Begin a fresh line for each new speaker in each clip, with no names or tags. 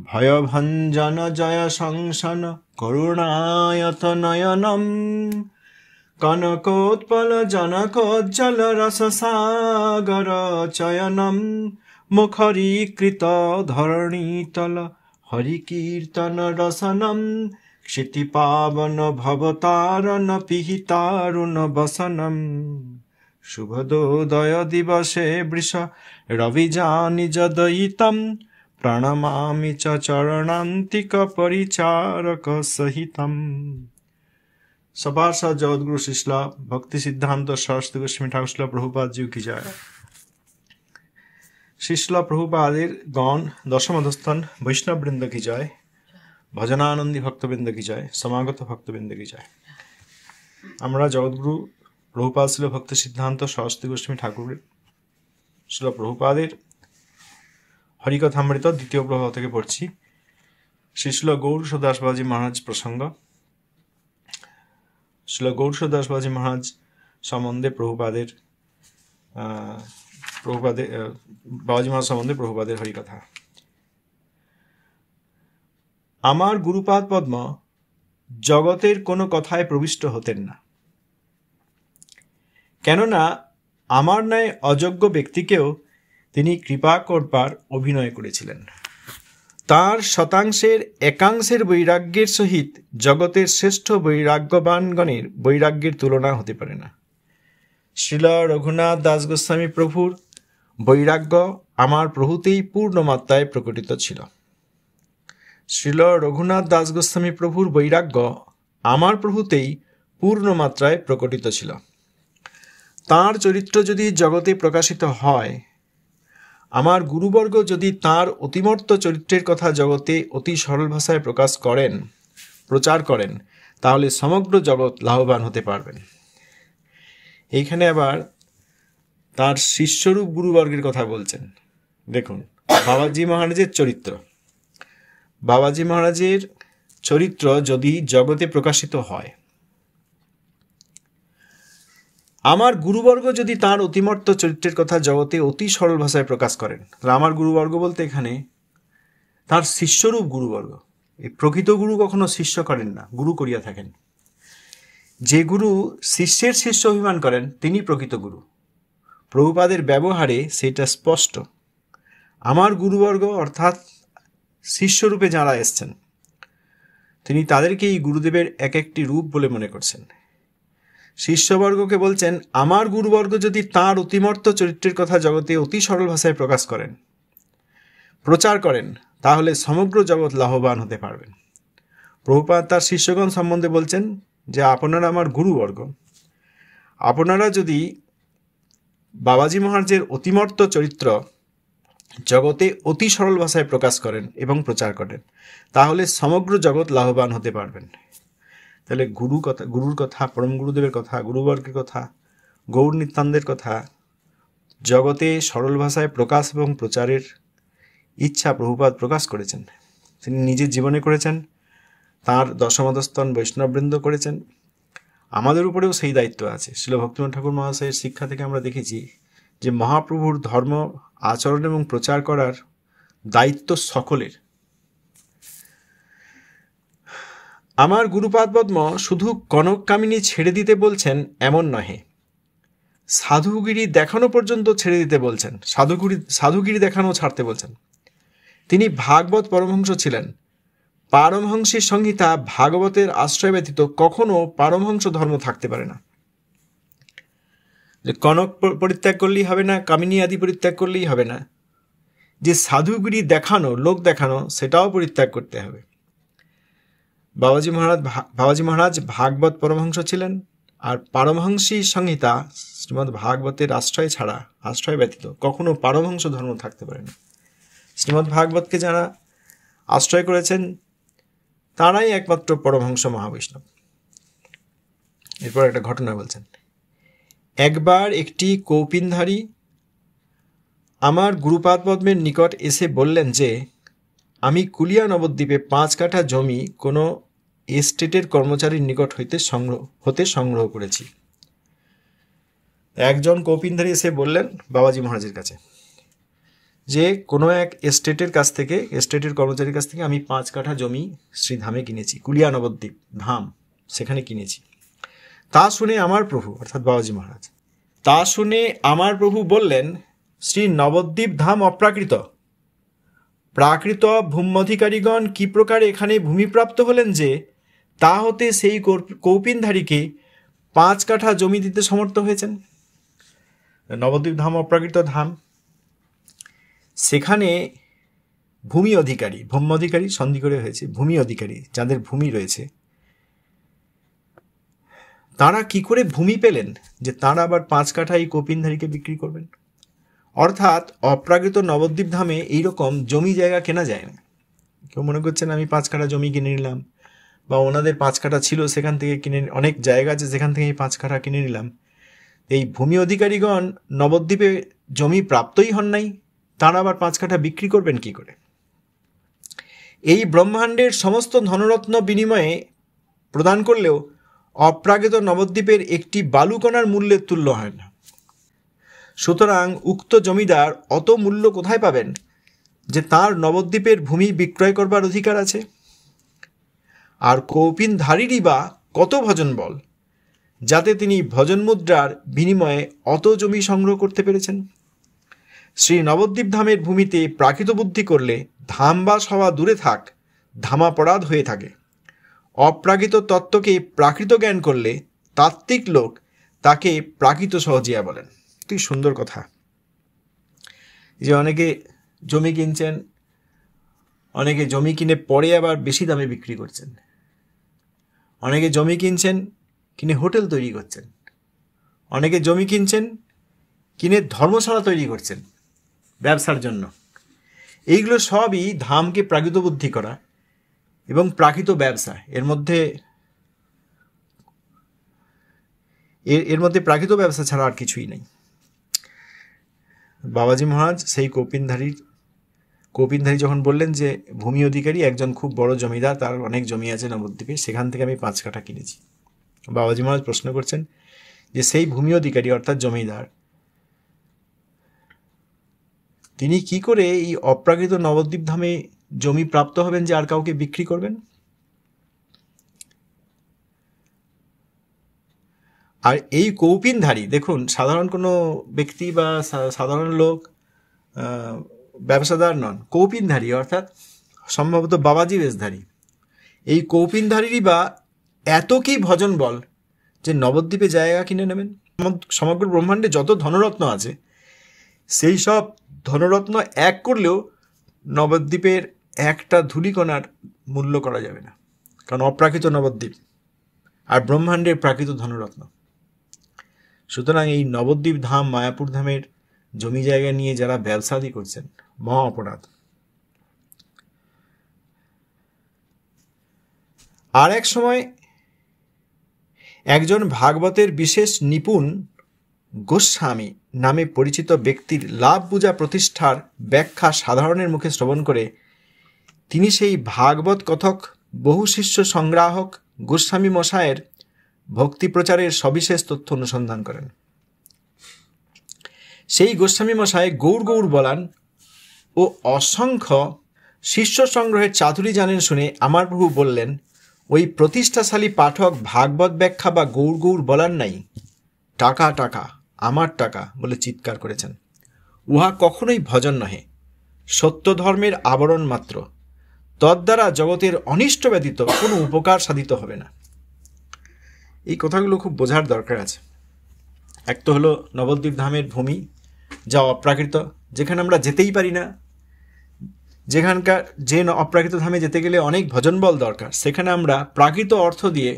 ভয়ভঞ্জন জয় সংসন করুণায়ত নয়নম কনকোৎপল জনকোজ্জ্বল রসসাগর চয়নম মুখরীকৃত ধরণীতল হরিকীর্তন রসনম ক্ষিতিপাবন ভবতারণ পিহিতারুণ বসনম শুভদোদয় দিবসে বৃষ রবিজানিজদয়িতম প্রণমামি চ চরণান্তিক পরিচারক সহিতম। सपार्षद जगद्गुरु शिला भक्ति सिद्धांत सरस्वती गोस्वामी ठाकुर शिला प्रभुपाद जी की जय। शिला प्रभुपादेर गण दशम अधस्थान वैष्णव वृंद की जय, भजनानंदी भक्तबृंद की जय, समागत भक्तबृंद की जय। আমরা জগদ্গুরু প্রভুপাদ শিলা ভক্তি সিদ্ধান্ত সরস্বতী গোস্বামী ঠাকুর শিলা প্রভুপাদের হরিকথামৃত দ্বিতীয় প্রবাহ থেকে পড়ছি। শিল গৌরদাস বাবাজি মহারাজ প্রসঙ্গ। শিল গৌরদাস বাবাজি মহারাজ সম্বন্ধে প্রভুপাদের বাবাজি মহারাজ সম্বন্ধে প্রভুপাদের হরিকথা। আমার গুরুপাদ পদ্ম জগতের কোনো কথায় প্রবিষ্ট হতেন না, কেননা আমার ন্যায় অযোগ্য ব্যক্তিকেও তিনি কৃপা করবার অভিনয় করেছিলেন। তার শতাংশের একাংশের বৈরাগ্যের সহিত জগতের শ্রেষ্ঠ বৈরাগ্যবানগণের বৈরাগ্যের তুলনা হতে পারে না। শ্রীল রঘুনাথ দাস গোস্বামী প্রভুর বৈরাগ্য আমার প্রভুতেই পূর্ণ মাত্রায় প্রকটিত ছিল। শ্রীল রঘুনাথ দাস গোস্বামী প্রভুর বৈরাগ্য আমার প্রভুতেই পূর্ণ মাত্রায় প্রকটিত ছিল। তাঁর চরিত্র যদি জগতে প্রকাশিত হয়, আমার গুরুবর্গ যদি তাঁর অতিমর্ত চরিত্রের কথা জগতে অতি সরল ভাষায় প্রচার করেন, তাহলে সমগ্র জগৎ লাভবান হতে পারবেন। এইখানে আবার তার শিষ্যরূপ গুরুবর্গের কথা বলছেন। দেখুন, বাবাজি মহারাজের চরিত্র, বাবাজি মহারাজের চরিত্র যদি জগতে প্রকাশিত হয়, আমার গুরুবর্গ যদি তাঁর অতিমর্ত চরিত্রের কথা জগতে অতি সরল ভাষায় প্রকাশ করেন, তাহলে আমার গুরুবর্গ বলতে এখানে তার শিষ্যরূপ গুরুবর্গ। এই প্রকৃত গুরু কখনো শিষ্য করেন না, গুরু করিয়া থাকেন। যে গুরু শিষ্যের শিষ্য অভিমান করেন, তিনি প্রকৃত গুরু। প্রভুপাদের ব্যবহারে সেটা স্পষ্ট। আমার গুরুবর্গ অর্থাৎ শিষ্যরূপে যাঁরা এসছেন, তিনি তাদেরকে এই গুরুদেবের এক একটি রূপ বলে মনে করছেন। শিষ্যবর্গকে বলছেন, আমার গুরুবর্গ যদি তাঁর অতিমর্ত চরিত্রের কথা জগতে অতি সরল ভাষায় প্রচার করেন, তাহলে সমগ্র জগৎ লাভবান হতে পারবেন। প্রভুপাদ তার শিষ্যগণ সম্বন্ধে বলছেন যে, আপনারা আমার গুরুবর্গ, আপনারা যদি বাবাজি মহারাজের অতিমর্ত চরিত্র জগতে অতি সরল ভাষায় প্রকাশ করেন এবং প্রচার করেন, তাহলে সমগ্র জগৎ লাভবান হতে পারবেন। তাহলে গুরুর কথা, পরম গুরুদেবের কথা, গুরুবর্গের কথা, গৌর নিত্যানন্দের কথা জগতে সরল ভাষায় প্রকাশ এবং প্রচারের ইচ্ছা প্রভুপাদ প্রকাশ করেছেন। তিনি নিজের জীবনে করেছেন, তাঁর দশমদস্তন বৈষ্ণববৃন্দ করেছেন। আমাদের উপরেও সেই দায়িত্ব আছে। শ্রীল ভক্তিমোহন ঠাকুর মহাশয়ের শিক্ষা থেকে আমরা দেখেছি যে মহাপ্রভুর ধর্ম আচরণ এবং প্রচার করার দায়িত্ব সকলের। আমার গুরুপাদ পদ্ম শুধু কনক কামিনী ছেড়ে দিতে বলছেন এমন নহে, সাধুগিরি দেখানো পর্যন্ত ছেড়ে দিতে বলছেন, সাধুগিরি দেখানো ছাড়তে বলছেন। তিনি ভাগবত পরমহংস ছিলেন। পারমহংসের সংহিতা ভাগবতের আশ্রয় ব্যতীত কখনো পারমহংস ধর্ম থাকতে পারে না। যে কনক পরিত্যাগ করলেই হবে না, কামিনী আদি পরিত্যাগ করলেই হবে না, যে সাধুগিরি দেখানো, লোক দেখানো, সেটাও পরিত্যাগ করতে হবে। বাবাজি মহারাজ ভাগবত পরমহংস ছিলেন, আর পারমহংসী সংহিতা শ্রীমদ্ ভাগবতের আশ্রয় ব্যতীত কখনো পারমহংস ধর্ম থাকতে পারে না। শ্রীমদ্ ভাগবতকে যারা আশ্রয় করেছেন, তারাই একমাত্র পরমহংস মহাবৈষ্ণব। এরপর একটা ঘটনা বলছেন। একবার একটি কৌপিনধারী আমার গুরুপাদ পদ্মের নিকট এসে বললেন যে, আমি কুলিয়া নবদ্বীপে 5 কাঠা জমি কোনো এস্টেটের কর্মচারীর নিকট হতে সংগ্রহ করেছি। একজন কৌপিনধারী এসে বললেন বাবাজি মহারাজের কাছে যে কোনো এক এস্টেটের কর্মচারীর কাছ থেকে আমি 5 কাঠা জমি শ্রীধামে কিনেছি, কুলিয়া নবদ্বীপ ধাম, সেখানে কিনেছি। তা শুনে আমার প্রভু অর্থাৎ বাবাজি মহারাজ, তা শুনে আমার প্রভু বললেন, শ্রী নবদ্বীপ ধাম অপ্রাকৃত, প্রাকৃত ভূম্যধিকারীগণ কি প্রকারে এখানে ভূমিপ্রাপ্ত হলেন যে তা হতে সেই কৌপিনধারীকে 5 কাঠা জমি দিতে সমর্থ হয়েছেন। নবদ্বীপ ধাম অপ্রাকৃত ধাম, সেখানে ভূমি অধিকারী, ভূম্যধিকারী সন্ধি করে হয়েছে, ভূমি অধিকারী যাদের ভূমি রয়েছে, তারা কি করে ভূমি পেলেন যে তারা আবার 5 কাঠা এই কৌপিনধারীকে বিক্রি করবেন? অর্থাৎ অপ্রাকৃত নবদ্বীপ ধামে এইরকম জমি জায়গা কেনা যায় না। কেউ মনে করছেন আমি 5 কাঠা জমি কিনে নিলাম, বা ওনাদের 5 কাঠা ছিল সেখান থেকে কিনে, অনেক জায়গা আছে সেখান থেকে 5 কাঠা কিনে নিলাম। এই ভূমি অধিকারীগণ নবদ্বীপে জমি প্রাপ্তই হন নাই, তারা আবার 5 কাঠা বিক্রি করবেন কি করে? এই ব্রহ্মাণ্ডের সমস্ত ধনরত্ন বিনিময়ে প্রদান করলেও অপ্রাকৃত নবদ্বীপের একটি বালুকণার মূল্যের তুল্য হয় না। সুতরাং উক্ত জমিদার অত মূল্য কোথায় পাবেন যে তার নবদ্বীপের ভূমি বিক্রয় করবার অধিকার আছে? আর কৌপিনধারীরই বা কত ভজন বল যাতে তিনি ভজন মুদ্রার বিনিময়ে অত জমি সংগ্রহ করতে পেরেছেন? শ্রী নবদ্বীপ ধামের ভূমিতে প্রাকৃত বুদ্ধি করলে ধামবাস হওয়া দূরে থাক, ধামাপরাধ হয়ে থাকে। অপ্রাকৃত তত্ত্বকে প্রাকৃত জ্ঞান করলে তাত্ত্বিক লোক তাকে প্রাকৃত সহজিয়া বলেন। কি সুন্দর কথা! যে অনেকে জমি কিনছেন, অনেকে জমি কিনে পরে আবার বেশি দামে বিক্রি করছেন, অনেকে জমি কিনছেন কিনে হোটেল তৈরি করছেন, অনেকে জমি কিনছেন কিনে ধর্মশালা তৈরি করছেন ব্যবসার জন্য। এইগুলো সবই ধামকে প্রাকৃত বুদ্ধি করা এবং প্রাকৃত ব্যবসা। এর মধ্যে প্রাকৃত ব্যবসা ছাড়া আর কিছুই নেই। বাবাজি মহারাজ সেই কৌপিনধারী যখন বললেন যে ভূমি অধিকারী একজন খুব বড় জমিদার, তার অনেক জমি আছে নবদ্বীপে, সেখান থেকে আমি 5 কাঠা কিনেছি, বাবাজি মহারাজ প্রশ্ন করছেন যে সেই ভূমি অধিকারী অর্থাৎ জমিদার তিনি কি করে এই অপ্রাকৃত নবদ্বীপ ধামে জমি প্রাপ্ত হবেন যে আর কাউকে বিক্রি করবেন? আর এই কৌপিনধারী, দেখুন, সাধারণ কোনো ব্যক্তি বা সাধারণ লোক, ব্যবসাদার নন, কৌপিনধারী অর্থাৎ সম্ভবত বাবাজি বেশধারী। এই কৌপিনধারীরই বা এত কি ভজন বল যে নবদ্বীপে জায়গা কিনে নেবেন? সমগ্র ব্রহ্মাণ্ডে যত ধনরত্ন আছে সেই সব ধনরত্ন এক করলেও নবদ্বীপের একটা ধূলিকণার মূল্য করা যাবে না, কারণ অপ্রাকৃত নবদ্বীপ আর ব্রহ্মাণ্ডের প্রাকৃত ধনরত্ন। সুতরাং এই নবদ্বীপ ধাম, মায়াপুর ধামের জমি জায়গা নিয়ে যারা ব্যবসাদি করছেন, মহা অপরাধ। আর এক সময় একজন ভাগবতের বিশেষ নিপুণ গোস্বামী নামে পরিচিত ব্যক্তির লাভ পূজা প্রতিষ্ঠার ব্যাখ্যা সাধারণের মুখে শ্রবণ করে তিনি সেই ভাগবত কথক বহু শিষ্য সংগ্রাহক গোস্বামী মশায়ের ভক্তি প্রচারের সবিশেষ তথ্য অনুসন্ধান করেন। সেই গোস্বামী মশাই গৌর বলান ও অসংখ্য শিষ্য সংগ্রহের চাতুরি জানেন শুনে আমার প্রভু বললেন, ওই প্রতিষ্ঠাশালী পাঠক ভাগবত ব্যাখ্যা বা গৌর বলার নাই, টাকা টাকা আমার টাকা বলে চিৎকার করেছেন। উহা কখনোই ভজন নহে, সত্য ধর্মের আবরণ মাত্র, তদ্বারা জগতের অনিষ্ট ব্যতীত কোনো উপকার সাধিত হবে না। এই কথাগুলো খুব বোঝার দরকার আছে। এক তো হলো নবদ্বীপ ধামের ভূমি, যা অপ্রাকৃত, যেখানে আমরা যেতেই পারি না, যেখানকার যে অপ্রাকৃত ধামে যেতে গেলে অনেক ভজন বল দরকার, সেখানে আমরা প্রাকৃত অর্থ দিয়ে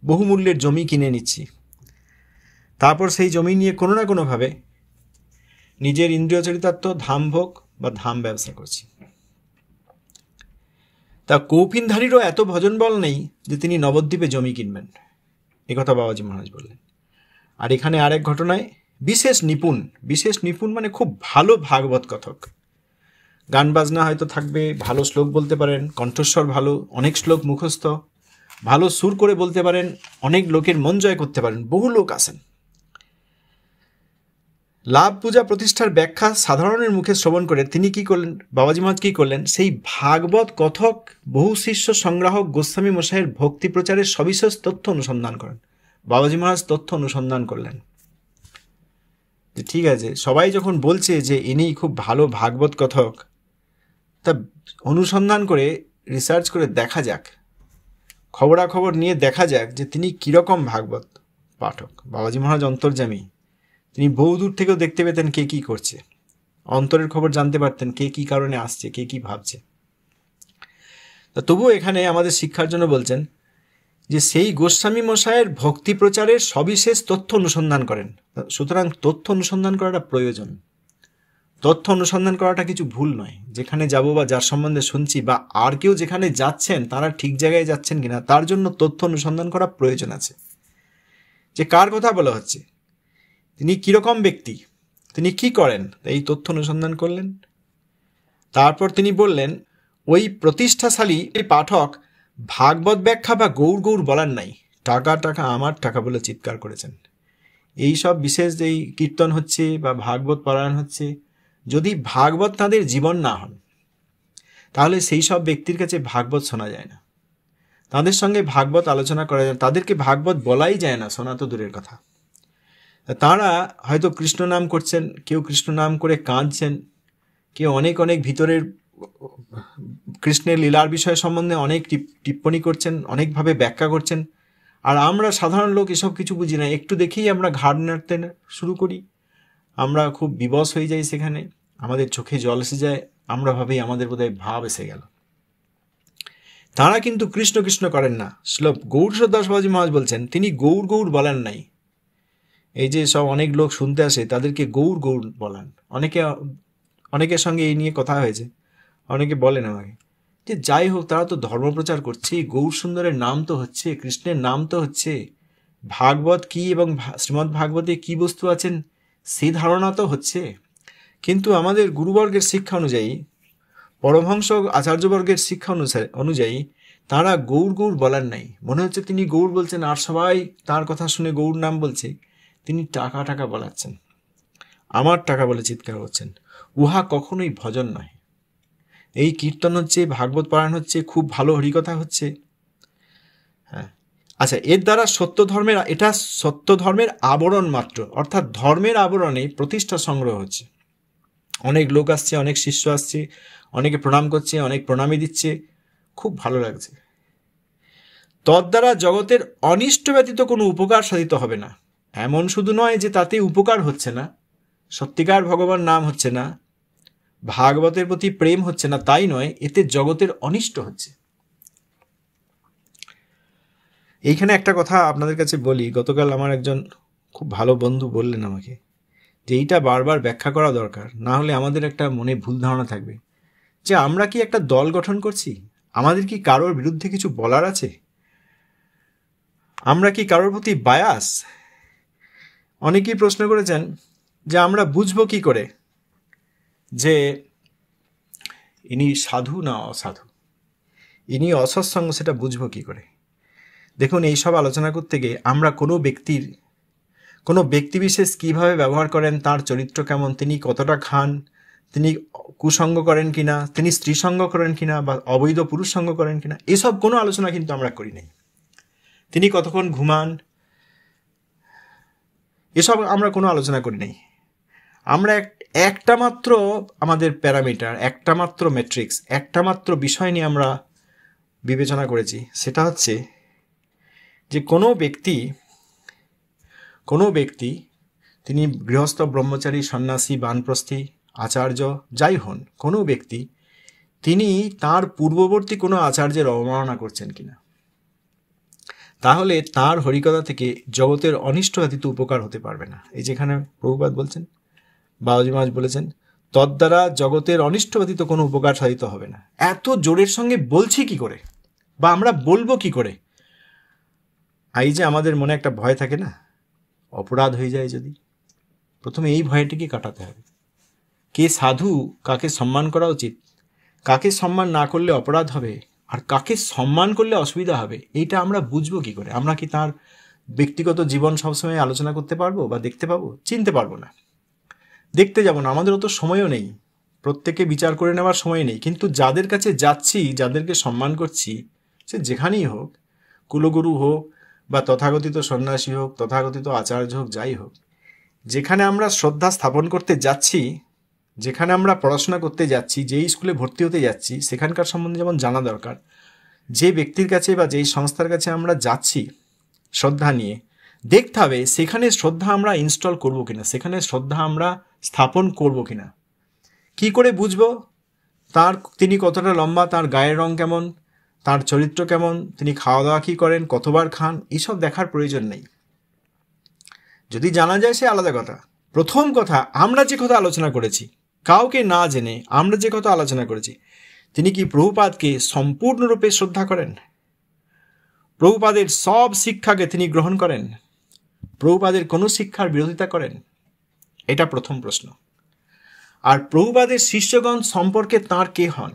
বহুমূল্যের জমি কিনে নিচ্ছি। তারপর সেই জমি নিয়ে কোনো না কোনোভাবে নিজের ইন্দ্রিয় চরিতার্থ ধাম ভোগ বা ধাম ব্যবসা করছি। তা কৌপিনধারীরও এত ভজন বল নেই যে তিনি নবদ্বীপে জমি কিনবেন, একথা বাবাজি মহারাজ বললেন। আর এখানে আরেক ঘটনায় বিশেষ নিপুণ মানে খুব ভালো ভাগবত কথক, গান বাজনা হয়তো থাকবে, ভালো শ্লোক বলতে পারেন, কণ্ঠস্বর ভালো, অনেক শ্লোক মুখস্থ, ভালো সুর করে বলতে পারেন, অনেক লোকের মন জয় করতে পারেন, বহু লোক আছেন। লাভ পূজা প্রতিষ্ঠার ব্যাখ্যা সাধারণের মুখে শ্রবণ করে তিনি কি করলেন, বাবাজি মহারাজ কি করলেন, সেই ভাগবত কথক বহু শিষ্য সংগ্রাহক গোস্বামী মশাইয়ের ভক্তি প্রচারের সবিশেষ তথ্য অনুসন্ধান করেন। বাবাজি মহারাজ তথ্য অনুসন্ধান করলেন যে ঠিক আছে, সবাই যখন বলছে যে ইনি খুব ভালো ভাগবত কথক, তা অনুসন্ধান করে রিসার্চ করে দেখা যাক, খবরাখবর নিয়ে দেখা যাক যে তিনি কীরকম ভাগবত পাঠক। বাবাজি মহারাজ অন্তর্যামী, তিনি বহু দূর থেকেও দেখতে পেতেন কে কী করছে, অন্তরের খবর জানতে পারতেন কে কী কারণে আসছে, কে কী ভাবছে। তা তবুও এখানে আমাদের শিক্ষার জন্য বলছেন যে সেই গোস্বামী মশাইয়ের ভক্তি প্রচারের সবিশেষ তথ্য অনুসন্ধান করেন। সুতরাং তথ্য অনুসন্ধান করাটা প্রয়োজন, তথ্য অনুসন্ধান করাটা কিছু ভুল নয়। যেখানে যাব বা যার সম্বন্ধে শুনছি বা আর কেউ যেখানে যাচ্ছেন তারা ঠিক জায়গায় যাচ্ছেন কিনা তার জন্য তথ্য অনুসন্ধান করা প্রয়োজন আছে। যে কার কথা বলা হচ্ছে, তিনি কীরকম ব্যক্তি, তিনি কি করেন, এই তথ্য অনুসন্ধান করলেন। তারপর তিনি বললেন ওই প্রতিষ্ঠাশালী পাঠক ভাগবত ব্যাখ্যা বা গৌর গৌর বলার নাই, টাকা টাকা আমার টাকা বলে চিৎকার করেছেন। এই সব বিশেষ যেই কীর্তন হচ্ছে বা ভাগবত পারায়ণ হচ্ছে, যদি ভাগবত তাদের জীবন না হন তাহলে সেই সব ব্যক্তির কাছে ভাগবত শোনা যায় না, তাদের সঙ্গে ভাগবত আলোচনা করা যায় না, তাদেরকে ভাগবত বলাই যায় না, শোনা তো দূরের কথা। তাঁরা হয়তো কৃষ্ণ নাম করছেন, কেউ কৃষ্ণ নাম করে কাঁদছেন, কেউ অনেক অনেক ভিতরের কৃষ্ণের লীলার বিষয় সম্বন্ধে অনেক টিপ্পণী করছেন, অনেকভাবে ব্যাখ্যা করছেন, আর আমরা সাধারণ লোক এসব কিছু বুঝি না। একটু দেখেই আমরা ঘাড় নাড়তে শুরু করি, আমরা খুব বিবশ হয়ে যাই, সেখানে আমাদের চোখে জল এসে যায়, আমরা ভাবি আমাদের বোধহয় ভাব এসে গেল। তাঁরা কিন্তু কৃষ্ণ কৃষ্ণ করেন না। শ্লোক গৌরদাস বাবাজি মহারাজ বলছেন তিনি গৌর গৌর বলেন নাই। এই যে সব অনেক লোক শুনতে আসে তাদেরকে গৌর গৌর বলেন। অনেকের সঙ্গে এই নিয়ে কথা হয়েছে, অনেকে বলেন আমাকে যে যাই হোক তারা তো ধর্মপ্রচার করছে, গৌর সুন্দরের নাম তো হচ্ছে, কৃষ্ণের নাম তো হচ্ছে, ভাগবত কি এবং শ্রীমদ্ ভাগবতে কি বস্তু আছেন সেই ধারণা তো হচ্ছে। কিন্তু আমাদের গুরুবর্গের শিক্ষা অনুযায়ী, পরমহংস আচার্যবর্গের শিক্ষা অনুযায়ী তারা গৌর গৌর বলার নাই। মনে হচ্ছে তিনি গৌর বলছেন আর সবাই তার কথা শুনে গৌর নাম বলছে, তিনি টাকা টাকা বলাচ্ছেন, আমার টাকা বলে চিৎকার করছেন। উহা কখনোই ভজন নয়। এই কীর্তন হচ্ছে, ভাগবত পারায়ণ হচ্ছে, খুব ভালো হরিকথা হচ্ছে, হ্যাঁ আচ্ছা, এর দ্বারা এটা সত্য ধর্মের আবরণ মাত্র, অর্থাৎ ধর্মের আবরণে প্রতিষ্ঠা সংগ্রহ হচ্ছে। অনেক লোক আসছে, অনেক শিষ্য আসছে, অনেকে প্রণাম করছে, অনেক প্রণামী দিচ্ছে, খুব ভালো লাগছে। তদ্বারা জগতের অনিষ্ট ব্যতীত কোনো উপকার সাধিত হবে না। এমন শুধু নয় যে তাতে উপকার হচ্ছে না, সত্যিকার ভগবান নাম হচ্ছে না, ভাগবতের প্রতি প্রেম হচ্ছে না, তাই নয়, এতে জগতের অনিষ্ট হচ্ছে। এইখানে একটা কথা আপনাদের কাছে বলি, গতকাল আমার একজন খুব ভালো বন্ধু বললেন আমাকে যে এইটা বারবার ব্যাখ্যা করা দরকার, না হলে আমাদের একটা মনে ভুল ধারণা থাকবে যে আমরা কি একটা দল গঠন করছি, আমাদের কি কারোর বিরুদ্ধে কিছু বলার আছে, আমরা কি কারোর প্রতি বায়াস। অনেকেই প্রশ্ন করেছেন যে আমরা বুঝবো কি করে যে ইনি সাধু না অসাধু, ইনি অসৎসঙ্গ, সেটা বুঝবো কি করে। দেখুন, এইসব আলোচনা করতে গিয়ে আমরা কোনো ব্যক্তিবিশেষ কীভাবে ব্যবহার করেন, তার চরিত্র কেমন, তিনি কতটা খান, তিনি কুসঙ্গ করেন কিনা, তিনি স্ত্রী সঙ্গ করেন কিনা বা অবৈধ পুরুষ সঙ্গ করেন কিনা, এসব কোনো আলোচনা কিন্তু আমরা করি নাই। তিনি কতক্ষণ ঘুমান, এসব আমরা কোনো আলোচনা করি নাই। আমরা একটা মাত্র আমাদের প্যারামিটার, একটা মাত্র ম্যাট্রিক্স, একটা মাত্র বিষয় নিয়ে আমরা বিবেচনা করেছি, সেটা হচ্ছে যে কোনো ব্যক্তি তিনি গৃহস্থ, ব্রহ্মচারী, সন্ন্যাসী, বানপ্রস্থী, আচার্য যাই হন, কোনো ব্যক্তি তিনি তার পূর্ববর্তী কোনো আচার্যের অবমাননা করছেন কিনা, তাহলে তার হরিকথা থেকে জগতের অনিষ্ট ব্যতীত উপকার হতে পারবে না। এই যেখানে প্রভুপাদ বলছেন, বাবাজি মহারাজ বলেছেন, তদ্বারা জগতের অনিষ্ট ব্যতীত কোনো উপকার সাধিত হবে না। এত জোরের সঙ্গে বলছি কি করে, বা আমরা বলবো কি করে? এই যে আমাদের মনে একটা ভয় থাকে না, অপরাধ হয়ে যায় যদি, প্রথমে এই ভয়টিকে কাটাতে হবে। কে সাধু, কাকে সম্মান করা উচিত, কাকে সম্মান না করলে অপরাধ হবে, আর কাকে সম্মান করলে অসুবিধা হবে, এইটা আমরা বুঝবো কি করে? আমরা কি তার ব্যক্তিগত জীবন সবসময় আলোচনা করতে পারবো বা দেখতে পাবো? চিনতে পারবো না। দেখতে যাব না, আমাদের অত সময়ও নেই, প্রত্যেকে বিচার করে নেওয়ার সময় নেই। কিন্তু যাদের কাছে যাচ্ছি, যাদেরকে সম্মান করছি, সে যেখানেই হোক, কুলগুরু হোক বা তথাকথিত সন্ন্যাসী হোক, তথাকথিত আচার্য হোক, যাই হোক, যেখানে আমরা শ্রদ্ধা স্থাপন করতে যাচ্ছি, যেখানে আমরা পড়াশোনা করতে যাচ্ছি, যেই স্কুলে ভর্তি হতে যাচ্ছি, সেখানকার সম্বন্ধে যেমন জানা দরকার। যে ব্যক্তির কাছে বা যেই সংস্থার কাছে আমরা যাচ্ছি শ্রদ্ধা নিয়ে, দেখতে হবে সেখানে শ্রদ্ধা আমরা ইনস্টল করবো কিনা, সেখানে শ্রদ্ধা আমরা স্থাপন করবো কিনা। কি করে বুঝবো তিনি কতটা লম্বা, তার গায়ের রং কেমন, তার চরিত্র কেমন, তিনি খাওয়া দাওয়া কী করেন, কতবার খান, এইসব দেখার প্রয়োজন নেই। যদি জানা যায় সে আলাদা কথা। প্রথম কথা, আমরা যে কথা আলোচনা করেছি, কাউকে না জেনে আমরা যে কথা আলোচনা করেছি, তিনি কি প্রভুপাদকে সম্পূর্ণরূপে শ্রদ্ধা করেন? প্রভুপাদের সব শিক্ষাকে তিনি গ্রহণ করেন? প্রভুপাদের কোনো শিক্ষার বিরোধিতা করেন? এটা প্রথম প্রশ্ন। আর প্রভুপাদের শিষ্যগণ সম্পর্কে তাঁর কে হন?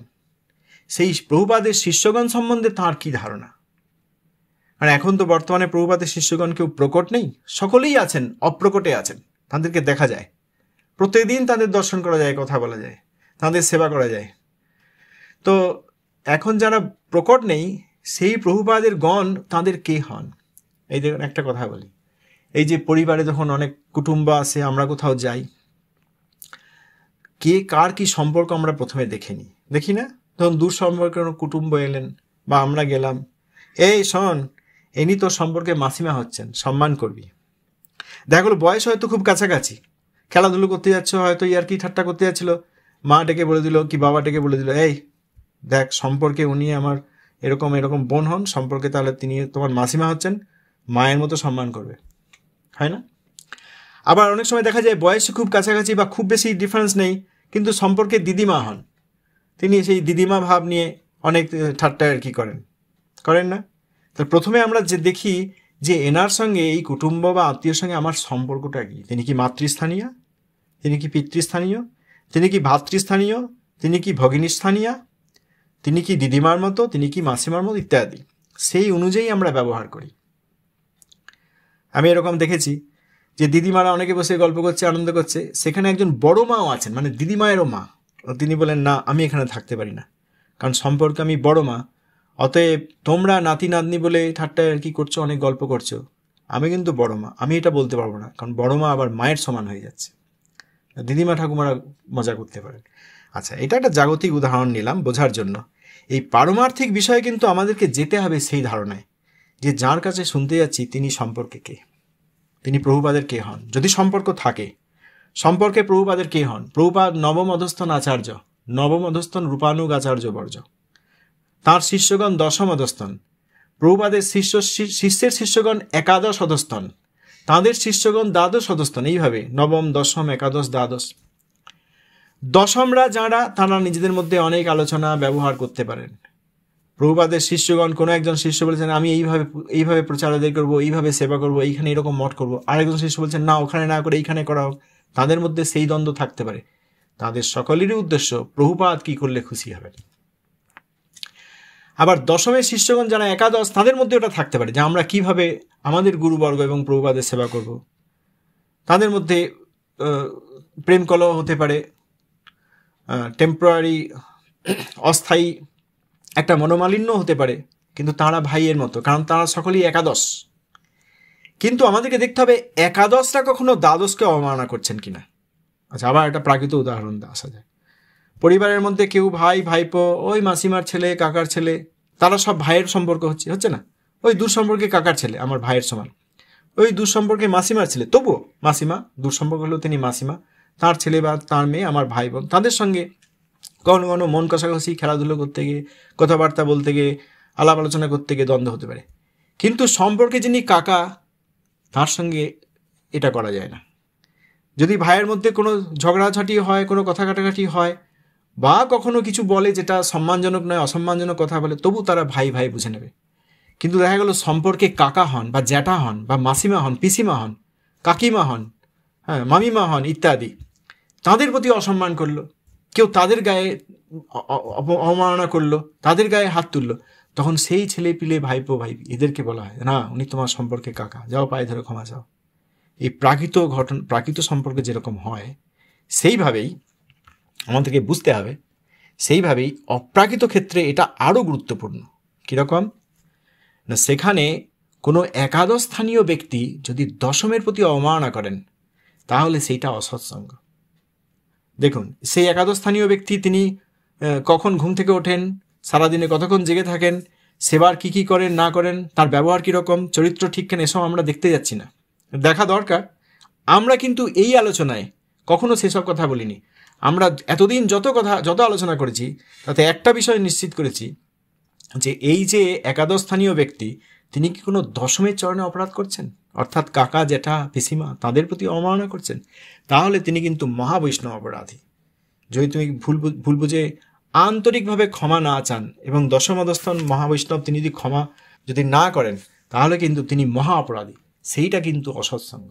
সেই প্রভুপাদের শিষ্যগণ সম্বন্ধে তাঁর কি ধারণা? আর এখন তো বর্তমানে প্রভুপাদের শিষ্যগণ কেউ প্রকট নেই, সকলেই আছেন, অপ্রকটে আছেন, তাদেরকে দেখা যায়, প্রত্যেকদিন তাদের দর্শন করা যায়, কথা বলা যায়, তাদের সেবা করা যায়। তো এখন যারা প্রকট নেই, সেই প্রভুপাদের গণ তাদের কে হন? এই দেখুন, একটা কথা বলি, এই যে পরিবারে যখন অনেক কুটুম্ব আসে, আমরা কোথাও যাই, কে কার কি সম্পর্ক আমরা প্রথমে দেখি না? তখন দূর সম্পর্কের কুটুম্ব এলেন বা আমরা গেলাম, এই শোন, এনি তোর সম্পর্কে মাসিমা হচ্ছেন, সম্মান করবি। দেখা গেলো বয়স হয়তো খুব কাছাকাছি, খেলাধুলো করতে যাচ্ছ, হয়তো ইয়ার্কি ঠাট্টা করতে যাচ্ছিল, মা ডেকে বলে দিল কি বাবা ডেকে বলে দিল, এই দেখ সম্পর্কে উনি আমার এরকম এরকম বোন হন, সম্পর্কে তাহলে তিনি তোমার মাসিমা হচ্ছেন, মায়ের মতো সম্মান করবে, হয় না? আবার অনেক সময় দেখা যায় বয়সে খুব কাছাকাছি বা খুব বেশি ডিফারেন্স নেই, কিন্তু সম্পর্কে দিদিমা হন, তিনি সেই দিদিমা ভাব নিয়ে অনেক ঠাট্টা আর কি করেন না? তো প্রথমে আমরা যে দেখি যে এনার সঙ্গে, এই কুটুম্ব বা আত্মীয়র সঙ্গে আমার সম্পর্কটা কি। তিনি কি মাতৃস্থানীয়, তিনি কি পিতৃস্থানীয়, তিনি কি ভাতৃস্থানীয়, তিনি কি ভগিনীস্থানীয়, তিনি কি দিদিমার মতো, তিনি কি মাসিমার মতো, ইত্যাদি। সেই অনুযায়ী আমরা ব্যবহার করি। আমি এরকম দেখেছি যে দিদিমারা অনেকে বসে গল্প করছে, আনন্দ করছে, সেখানে একজন বড় মাও আছেন, মানে দিদিমায়েরও মা, তিনি বলেন না আমি এখানে থাকতে পারি না, কারণ সম্পর্কে আমি বড় মা, অতএব তোমরা নাতি নাতনি বলে ঠাট্টায় আর কি করছো, অনেক গল্প করছো, আমি কিন্তু বড় মা, আমি এটা বলতে পারবো না, কারণ বড় মা আবার মায়ের সমান হয়ে যাচ্ছে। দিদিমা ঠাকুমারা মজা করতে পারেন। আচ্ছা, এটা একটা জাগতিক উদাহরণ নিলাম বোঝার জন্য। এই পারমার্থিক বিষয়ে কিন্তু আমাদেরকে যেতে হবে সেই ধারণায় যে যার কাছে শুনতে যাচ্ছি তিনি সম্পর্কে কে, তিনি প্রভুপাদের কে হন। যদি সম্পর্ক থাকে, সম্পর্কে প্রভুপাদের কে হন? প্রভুপাদ নবম অধস্থন আচার্য, নবম অধস্থন রূপানুগ আচার্য বর্জ, তাঁর শিষ্যগণ দশম অধস্থন, প্রভুপাদের শিষ্যের শিষ্যগণ একাদশ অধস্থন, তাঁদের শিষ্যগণ দ্বাদশ অধস্থন, এইভাবে নবম, দশম, একাদশ, দ্বাদশ। দশমরা যারা, তারা নিজেদের মধ্যে অনেক আলোচনা ব্যবহার করতে পারেন। প্রভুপাদের শিষ্যগণ, কোনো একজন শিষ্য বলেছেন আমি এইভাবে প্রচারাদি করবো, এইভাবে সেবা করবো, এইখানে এরকম মঠ করবো, আরেকজন শিষ্য বলছেন না ওখানে না করে এইখানে করা হোক। তাদের মধ্যে সেই দ্বন্দ্ব থাকতে পারে, তাদের সকলেরই উদ্দেশ্য প্রভুপাদ কি করলে খুশি হবেন। আবার দশমের শিষ্যগণ যারা একাদশ, তাদের মধ্যে ওটা থাকতে পারে যে আমরা কিভাবে আমাদের গুরুবর্গ এবং প্রভুপাদের সেবা করব। তাদের মধ্যে প্রেম কলহ হতে পারে, টেম্পোরারি অস্থায়ী একটা মনোমালিন্য হতে পারে, কিন্তু তারা ভাইয়ের মতো, কারণ তারা সকলেই একাদশ। কিন্তু আমাদেরকে দেখতে হবে একাদশরা কখনো দ্বাদশকে অবমাননা করছেন কিনা। আচ্ছা, আবার একটা প্রাকৃত উদাহরণ আসা যায়। পরিবারের মধ্যে কেউ ভাই, ভাইপো, ওই মাসিমার ছেলে, কাকার ছেলে, তারা সব ভাইয়ের সম্পর্ক হচ্ছে না? ওই দূর সম্পর্কে কাকার ছেলে আমার ভাইয়ের সমান, ওই দূর সম্পর্কে মাসিমার ছেলে, তবুও মাসিমা, দূর সম্পর্ক হলেও তিনি মাসিমা, তার ছেলে বা তার মেয়ে আমার ভাই বোন, তাদের সঙ্গে কখনো কখনো মন কষাকষি, খেলাধুলো করতে গিয়ে, কথাবার্তা বলতে গিয়ে, আলাপ আলোচনা করতে গিয়ে দ্বন্দ্ব হতে পারে। কিন্তু সম্পর্কে যিনি কাকা, তার সঙ্গে এটা করা যায় না। যদি ভাইয়ের মধ্যে কোনো ঝগড়াঝাটি হয়, কোনো কথা কাটাকাটি হয়, বা কখনো কিছু বলে যেটা সম্মানজনক নয়, অসম্মানজনক কথা বলে, তবু তারা ভাই ভাই বুঝে নেবে। কিন্তু দেখা গেল সম্পর্কে কাকা হন বা জ্যাঠা হন বা মাসিমা হন, পিসিমা হন, কাকিমা হন, হ্যাঁ মামিমা হন ইত্যাদি, তাদের প্রতি অসম্মান করলো, কেউ তাদের গায়ে অবমাননা করলো, তাদের গায়ে হাত তুললো, তখন সেই ছেলে পিলে, ভাইপো ভাইপি, এদেরকে বলা হয় না উনি তোমার সম্পর্কে কাকা, যাও পায়ে ধরে ক্ষমা চাও। এই প্রাকৃত সম্পর্কে যেরকম হয়, সেইভাবেই আমাদেরকে বুঝতে হবে, সেইভাবেই অপ্রাকৃত ক্ষেত্রে এটা আরও গুরুত্বপূর্ণ। কীরকম না, সেখানে কোনো একাদশ স্থানীয় ব্যক্তি যদি দশমের প্রতি অবমাননা করেন তাহলে সেইটা অসৎসঙ্গ। দেখুন, সেই একাদশ স্থানীয় ব্যক্তি তিনি কখন ঘুম থেকে ওঠেন, সারাদিনে কতক্ষণ জেগে থাকেন, সেবার কি করেন না করেন, তার ব্যবহার কীরকম, চরিত্র ঠিক কেন, এসব আমরা দেখতে যাচ্ছি না, দেখা দরকার। আমরা কিন্তু এই আলোচনায় কখনো সেসব কথা বলিনি। আমরা এতদিন যত আলোচনা করেছি তাতে একটা বিষয় নিশ্চিত করেছি যে এই যে একাদশ স্থানীয় ব্যক্তি তিনি কি কোনো দশমের চরণে অপরাধ করছেন, অর্থাৎ কাকা জ্যাঠা পিসিমা তাদের প্রতি অবমাননা করছেন, তাহলে তিনি কিন্তু মহাবৈষ্ণব অপরাধী। যদি তুমি ভুল বুঝে আন্তরিকভাবে ক্ষমা না চান এবং দশম অধস্তন মহাবৈষ্ণব তিনি যদি ক্ষমা যদি না করেন তাহলে কিন্তু তিনি মহা অপরাধী, সেইটা কিন্তু অসৎসঙ্গ।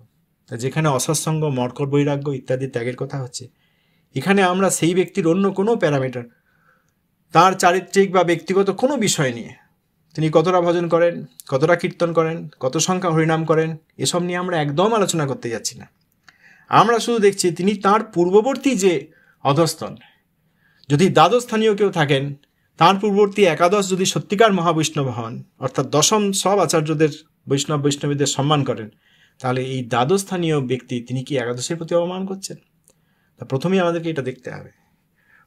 যেখানে অসৎসঙ্গ, মর্কট বৈরাগ্য ইত্যাদি ত্যাগের কথা হচ্ছে, এখানে আমরা সেই ব্যক্তির অন্য কোনো প্যারামিটার, তার চারিত্রিক বা ব্যক্তিগত কোনো বিষয় নিয়ে তিনি কতটা ভজন করেন, কতটা কীর্তন করেন, কত সংখ্যা হরিনাম করেন, এসব নিয়ে আমরা একদম আলোচনা করতে যাচ্ছি না। আমরা শুধু দেখছি তিনি তার পূর্ববর্তী যে অধস্তন, যদি দ্বাদশ স্থানীয় কেউ থাকেন, তার পূর্ববর্তী একাদশ যদি সত্যিকার মহাবৈষ্ণব হন, অর্থাৎ দশম সব আচার্যদের বৈষ্ণবীদের সম্মান করেন, তাহলে এই দ্বাদশ স্থানীয় ব্যক্তি তিনি কি একাদশের প্রতি অবমান করছেন? তা প্রথমেই আমাদেরকে এটা দেখতে হবে।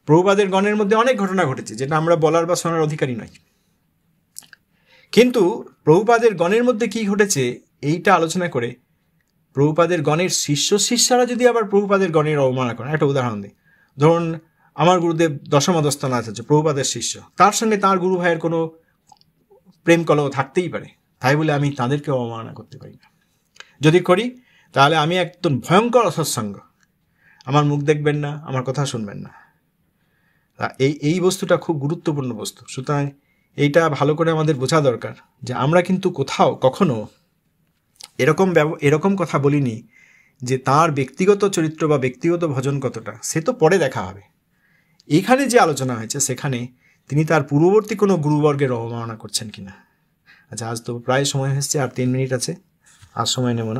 প্রভুপাদের গণের মধ্যে অনেক ঘটনা ঘটেছে যেটা আমরা বলার বা শোনার অধিকারী নই, কিন্তু প্রভুপাদের গণের মধ্যে কি ঘটেছে এইটা আলোচনা করে প্রভুপাদের গণের শিষ্যরা যদি আবার প্রভুপাদের গণের অবমাননা করেন। একটা উদাহরণ দিই, ধরুন আমার গুরুদেব দশম অধস্তন আচার্য প্রভুপাদের শিষ্য, তার সঙ্গে তার গুরু ভাইয়ের কোনো প্রেম কলহ থাকতেই পারে, তাই বলে আমি তাদেরকে অবমাননা করতে পারি না। যদি করি তাহলে আমি একদম ভয়ঙ্কর অসৎসঙ্গ, আমার মুখ দেখবেন না, আমার কথা শুনবেন না। এই বস্তুটা খুব গুরুত্বপূর্ণ বস্তু। সুতরাং এইটা ভালো করে আমাদের বোঝা দরকার যে আমরা কিন্তু কোথাও কখনো এরকম কথা বলিনি যে তার ব্যক্তিগত চরিত্র বা ব্যক্তিগত ভজন কতটা সে তো পরে দেখা হবে। এখানে যে আলোচনা হয়েছে সেখানে তিনি তার পূর্ববর্তী কোনো গুরুবর্গের অবমাননা করছেন কিনা। আচ্ছা, আজ তো প্রায় সময় হচ্ছে, আর 3 মিনিট আছে, আর সময় নেব না।